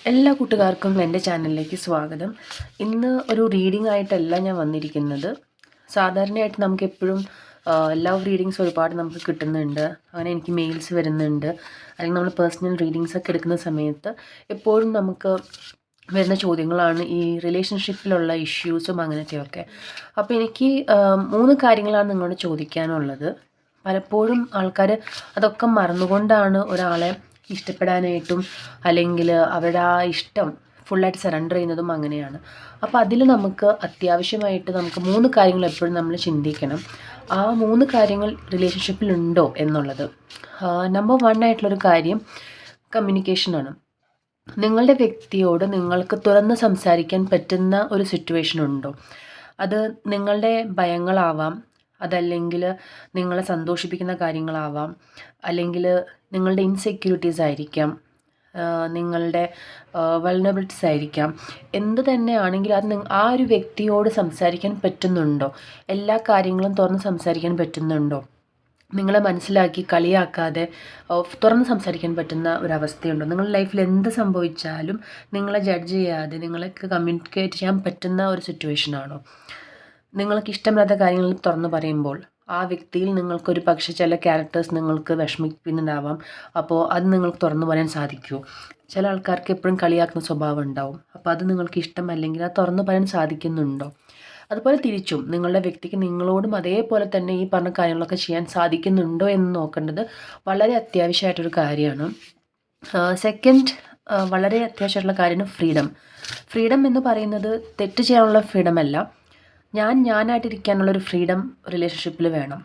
എല്ലാ കൂട്ടുകാർക്കും എൻ്റെ ചാനലിലേക്ക് സ്വാഗതം. ഇന്ന് ഒരു റീഡിംഗ് ആയിട്ടല്ല ഞാൻ വന്നിരിക്കുന്നത്. സാധാരണയായിട്ട് നമുക്ക് എപ്പോഴും ലവ് റീഡിങ്സ് ഒരുപാട് നമുക്ക് കിട്ടുന്നുണ്ട്. അങ്ങനെ എനിക്ക് മെയിൽസ് വരുന്നുണ്ട്. അല്ലെങ്കിൽ നമ്മൾ പേഴ്സണൽ റീഡിങ്സ് ഒക്കെ എടുക്കുന്ന സമയത്ത് എപ്പോഴും നമുക്ക് വരുന്ന ചോദ്യങ്ങളാണ് ഈ റിലേഷൻഷിപ്പിലുള്ള ഇഷ്യൂസും അങ്ങനത്തെയൊക്കെ. അപ്പോൾ എനിക്ക് 3 കാര്യങ്ങളാണ് നിങ്ങളോട് ചോദിക്കാനുള്ളത്. പലപ്പോഴും ആൾക്കാർ അതൊക്കെ മറന്നുകൊണ്ടാണ് ഒരാളെ ഇഷ്ടപ്പെടാനായിട്ടും അല്ലെങ്കിൽ അവരുടെ ആ ഇഷ്ടം ഫുള്ളായിട്ട് സറണ്ടർ ചെയ്യുന്നതും അങ്ങനെയാണ്. അപ്പോൾ അതിൽ നമുക്ക് അത്യാവശ്യമായിട്ട് നമുക്ക് 3 കാര്യങ്ങൾ എപ്പോഴും നമ്മൾ ചിന്തിക്കണം. ആ 3 കാര്യങ്ങൾ റിലേഷൻഷിപ്പിലുണ്ടോ എന്നുള്ളത്. നമ്പർ 1 ആയിട്ടുള്ളൊരു കാര്യം കമ്മ്യൂണിക്കേഷനാണ്. നിങ്ങളുടെ വ്യക്തിയോട് നിങ്ങൾക്ക് തുറന്ന് സംസാരിക്കാൻ പറ്റുന്ന ഒരു സിറ്റുവേഷൻ ഉണ്ടോ? അത് നിങ്ങളുടെ ഭയങ്ങളാവാം, അതല്ലെങ്കിൽ നിങ്ങളെ സന്തോഷിപ്പിക്കുന്ന കാര്യങ്ങളാവാം, അല്ലെങ്കിൽ നിങ്ങളുടെ ഇൻസെക്യൂരിറ്റീസ് ആയിരിക്കാം, നിങ്ങളുടെ വൾനറബിലിറ്റീസ് ആയിരിക്കാം. എന്ത് തന്നെയാണെങ്കിലും അത് ആ ഒരു വ്യക്തിയോട് സംസാരിക്കാൻ പറ്റുന്നുണ്ടോ? എല്ലാ കാര്യങ്ങളും തുറന്ന് സംസാരിക്കാൻ പറ്റുന്നുണ്ടോ? നിങ്ങളെ മനസ്സിലാക്കി കളിയാക്കാതെ തുറന്ന് സംസാരിക്കാൻ പറ്റുന്ന ഒരവസ്ഥയുണ്ടോ? നിങ്ങളുടെ ലൈഫിൽ എന്ത് സംഭവിച്ചാലും നിങ്ങളെ ജഡ്ജ് ചെയ്യാതെ നിങ്ങൾക്ക് കമ്മ്യൂണിക്കേറ്റ് ചെയ്യാൻ പറ്റുന്ന ഒരു സിറ്റുവേഷനാണോ? നിങ്ങൾക്ക് ഇഷ്ടമില്ലാത്ത കാര്യങ്ങൾ തുറന്ന് പറയുമ്പോൾ ആ വ്യക്തിയിൽ നിങ്ങൾക്കൊരു പക്ഷേ ചില ക്യാരക്ടേഴ്സ് നിങ്ങൾക്ക് വിഷമിപ്പിക്കുന്നുണ്ടാവാം. അപ്പോൾ അത് നിങ്ങൾക്ക് തുറന്നു പറയാൻ സാധിക്കുമോ? ചില ആൾക്കാർക്ക് എപ്പോഴും കളിയാക്കുന്ന സ്വഭാവം ഉണ്ടാവും. അപ്പോൾ അത് നിങ്ങൾക്ക് ഇഷ്ടമല്ലെങ്കിൽ അത് തുറന്നു പറയാൻ സാധിക്കുന്നുണ്ടോ? അതുപോലെ തിരിച്ചും നിങ്ങളുടെ വ്യക്തിക്ക് നിങ്ങളോടും അതേപോലെ തന്നെ ഈ പറഞ്ഞ കാര്യങ്ങളൊക്കെ ചെയ്യാൻ സാധിക്കുന്നുണ്ടോ എന്ന് നോക്കേണ്ടത് വളരെ അത്യാവശ്യമായിട്ടൊരു കാര്യമാണ്. സെക്കൻഡ് വളരെ അത്യാവശ്യമായിട്ടുള്ള കാര്യമാണ് ഫ്രീഡം എന്ന് പറയുന്നത് തെറ്റ് ചെയ്യാനുള്ള ഫ്രീഡമല്ല. ഞാനായിട്ടിരിക്കാനുള്ളൊരു ഫ്രീഡം റിലേഷൻഷിപ്പിൽ വേണം.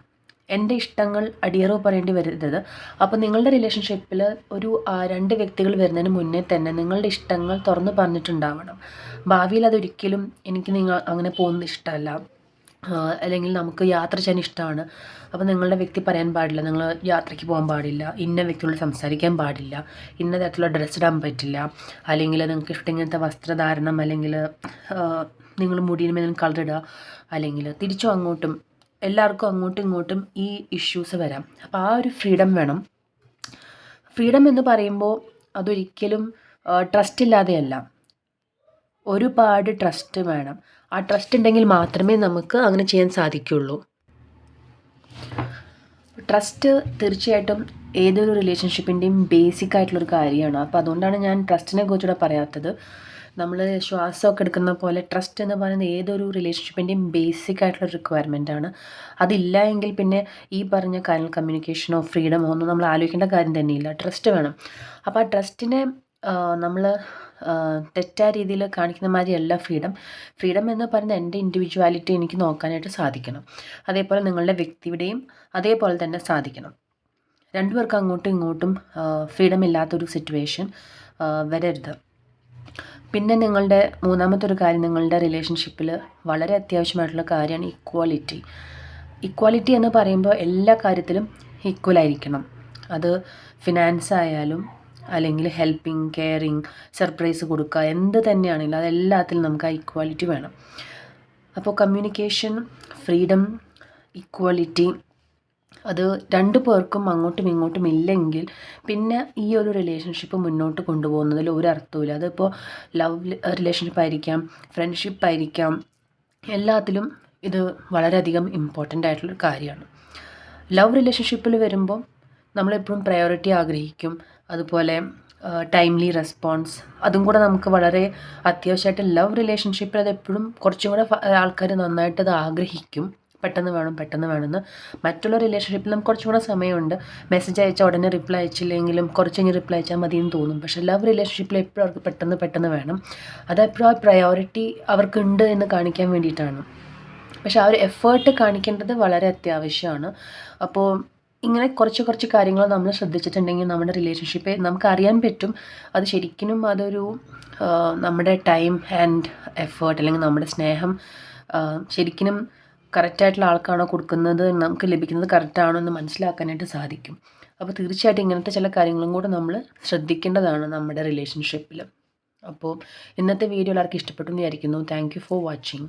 എൻ്റെ ഇഷ്ടങ്ങൾ അടിയറവ് പറയേണ്ടി വരുന്നത്. അപ്പോൾ നിങ്ങളുടെ റിലേഷൻഷിപ്പിൽ ഒരു 2 വ്യക്തികൾ വരുന്നതിന് മുന്നേ തന്നെ നിങ്ങളുടെ ഇഷ്ടങ്ങൾ തുറന്ന് പറഞ്ഞിട്ടുണ്ടാവണം. ഭാവിയിൽ അതൊരിക്കലും എനിക്ക് നിങ്ങൾ അങ്ങനെ പോകുന്നത് ഇഷ്ടമല്ല, അല്ലെങ്കിൽ നമുക്ക് യാത്ര ചെയ്യാൻ ഇഷ്ടമാണ്. അപ്പോൾ നിങ്ങളുടെ വ്യക്തി പറയാൻ പാടില്ല നിങ്ങൾ യാത്രയ്ക്ക് പോകാൻ പാടില്ല, ഇന്ന വ്യക്തിയോട് സംസാരിക്കാൻ പാടില്ല, ഇന്ന തരത്തിലുള്ള ഡ്രസ്സ് ഇടാൻ പറ്റില്ല, അല്ലെങ്കിൽ നിങ്ങൾക്ക് ഇഷ്ടം ഇങ്ങനത്തെ വസ്ത്രധാരണം, അല്ലെങ്കിൽ നിങ്ങൾ മുടിയിൽ മേലും കളർ ഇടുക, അല്ലെങ്കിൽ തിരിച്ചും അങ്ങോട്ടും എല്ലാവർക്കും അങ്ങോട്ടും ഇങ്ങോട്ടും ഈ ഇഷ്യൂസ് വരാം. അപ്പോൾ ആ ഒരു ഫ്രീഡം വേണം. ഫ്രീഡം എന്ന് പറയുമ്പോൾ അതൊരിക്കലും ട്രസ്റ്റ് ഇല്ലാതെയല്ല. ഒരുപാട് ട്രസ്റ്റ് വേണം. ആ ട്രസ്റ്റ് ഉണ്ടെങ്കിൽ മാത്രമേ നമുക്ക് അങ്ങനെ ചെയ്യാൻ സാധിക്കുകയുള്ളൂ. ട്രസ്റ്റ് തീർച്ചയായിട്ടും ഏതൊരു റിലേഷൻഷിപ്പിൻ്റെയും ബേസിക് ആയിട്ടുള്ളൊരു കാര്യമാണ്. അപ്പോൾ അതുകൊണ്ടാണ് ഞാൻ ട്രസ്റ്റിനെ കുറിച്ചുകൂടെ പറയാത്തത്. നമ്മൾ ശ്വാസമൊക്കെ എടുക്കുന്ന പോലെ ട്രസ്റ്റ് എന്ന് പറയുന്നത് ഏതൊരു റിലേഷൻഷിപ്പിൻ്റെയും ബേസിക് ആയിട്ടുള്ള റിക്വയർമെൻ്റ് ആണ്. അതില്ല എങ്കിൽ പിന്നെ ഈ പറഞ്ഞ കാര്യങ്ങൾ കമ്മ്യൂണിക്കേഷനോ ഫ്രീഡമോ ഒന്നും നമ്മൾ ആലോചിക്കേണ്ട കാര്യം തന്നെയില്ല. ട്രസ്റ്റ് വേണം. അപ്പോൾ ആ ട്രസ്റ്റിനെ നമ്മൾ തെറ്റായ രീതിയിൽ കാണിക്കുന്ന മാതിരിയല്ല ഫ്രീഡം എന്ന് പറയുന്നത് എൻ്റെ ഇൻഡിവിജ്വാലിറ്റി എനിക്ക് നോക്കാനായിട്ട് സാധിക്കണം. അതേപോലെ നിങ്ങളുടെ വ്യക്തിയുടെയും അതേപോലെ തന്നെ സാധിക്കണം. രണ്ടുപേർക്കും അങ്ങോട്ടും ഇങ്ങോട്ടും ഫ്രീഡം ഇല്ലാത്തൊരു സിറ്റുവേഷൻ വരരുത്. പിന്നെ നിങ്ങളുടെ മൂന്നാമത്തെ ഒരു കാര്യം, നിങ്ങളുടെ റിലേഷൻഷിപ്പിൽ വളരെ അത്യാവശ്യമായിട്ടുള്ള കാര്യമാണ് ഇക്വാലിറ്റി എന്ന് പറയുമ്പോൾ എല്ലാ കാര്യത്തിലും ഈക്വലായിരിക്കണം. അത് ഫിനാൻസ് ആയാലും അല്ലെങ്കിൽ ഹെൽപ്പിംഗ്, കെയറിങ്, സർപ്രൈസ് കൊടുക്കുക, എന്ത് തന്നെയാണെങ്കിലും അതെല്ലാത്തിലും നമുക്ക് ആ ഇക്വാലിറ്റി വേണം. അപ്പോൾ കമ്മ്യൂണിക്കേഷൻ, ഫ്രീഡം, ഇക്വാലിറ്റി അത് 2 പേർക്കും അങ്ങോട്ടും ഇങ്ങോട്ടും ഇല്ലെങ്കിൽ പിന്നെ ഈ ഒരു റിലേഷൻഷിപ്പ് മുന്നോട്ട് കൊണ്ടുപോകുന്നതിൽ ഒരു അർത്ഥവുമില്ല. അതിപ്പോൾ ലവ് റിലേഷൻഷിപ്പ് ആയിരിക്കാം, ഫ്രണ്ട്ഷിപ്പ് ആയിരിക്കാം, എല്ലാത്തിലും ഇത് വളരെയധികം ഇമ്പോർട്ടൻ്റ് ആയിട്ടുള്ളൊരു കാര്യമാണ്. ലവ് റിലേഷൻഷിപ്പിൽ വരുമ്പോൾ നമ്മളെപ്പോഴും പ്രയോറിറ്റി ആഗ്രഹിക്കും. അതുപോലെ ടൈംലി റെസ്പോൺസ് അതും കൂടെ നമുക്ക് വളരെ അത്യാവശ്യമായിട്ട് ലവ് റിലേഷൻഷിപ്പിൽ അതെപ്പോഴും കുറച്ചും കൂടെ ആൾക്കാർ നന്നായിട്ട് അത് ആഗ്രഹിക്കും. പെട്ടെന്ന് വേണമെന്ന്. മറ്റുള്ള റിലേഷൻഷിപ്പിൽ നമുക്ക് കുറച്ചും കൂടെ സമയമുണ്ട്. മെസ്സേജ് അയച്ചാൽ ഉടനെ റിപ്ലൈ അയച്ചില്ലെങ്കിലും കുറച്ച് കഴിഞ്ഞ് റിപ്ലൈ അയച്ചാൽ മതിയെന്ന് തോന്നും. പക്ഷേ ലവ് റിലേഷൻഷിപ്പിൽ എപ്പോഴും അവർക്ക് പെട്ടെന്ന് വേണം. അതെപ്പോഴും ആ പ്രയോറിറ്റി അവർക്കുണ്ട് എന്ന് കാണിക്കാൻ വേണ്ടിയിട്ടാണ്. പക്ഷേ ആ ഒരു എഫേർട്ട് കാണിക്കേണ്ടത് വളരെ അത്യാവശ്യമാണ്. അപ്പോൾ ഇങ്ങനെ കുറച്ച് കാര്യങ്ങൾ നമ്മൾ ശ്രദ്ധിച്ചിട്ടുണ്ടെങ്കിൽ നമ്മുടെ റിലേഷൻഷിപ്പ് നമുക്കറിയാൻ പറ്റും. അത് ശരിക്കും അതൊരു നമ്മുടെ ടൈം ആൻഡ് എഫേർട്ട് അല്ലെങ്കിൽ നമ്മുടെ സ്നേഹം ശരിക്കും കറക്റ്റായിട്ടുള്ള ആൾക്കാണോ കൊടുക്കുന്നത്, നമുക്ക് ലഭിക്കുന്നത് കറക്റ്റാണോ എന്ന് മനസ്സിലാക്കാനായിട്ട് സാധിക്കും. അപ്പോൾ തീർച്ചയായിട്ടും ഇങ്ങനത്തെ ചില കാര്യങ്ങളും കൂടെ നമ്മൾ ശ്രദ്ധിക്കേണ്ടതാണ് നമ്മുടെ റിലേഷൻഷിപ്പിൽ. അപ്പോൾ ഇന്നത്തെ വീഡിയോ എല്ലാവർക്കും ഇഷ്ടപ്പെട്ടു എന്ന് വിചാരിക്കുന്നു. Thank you for watching.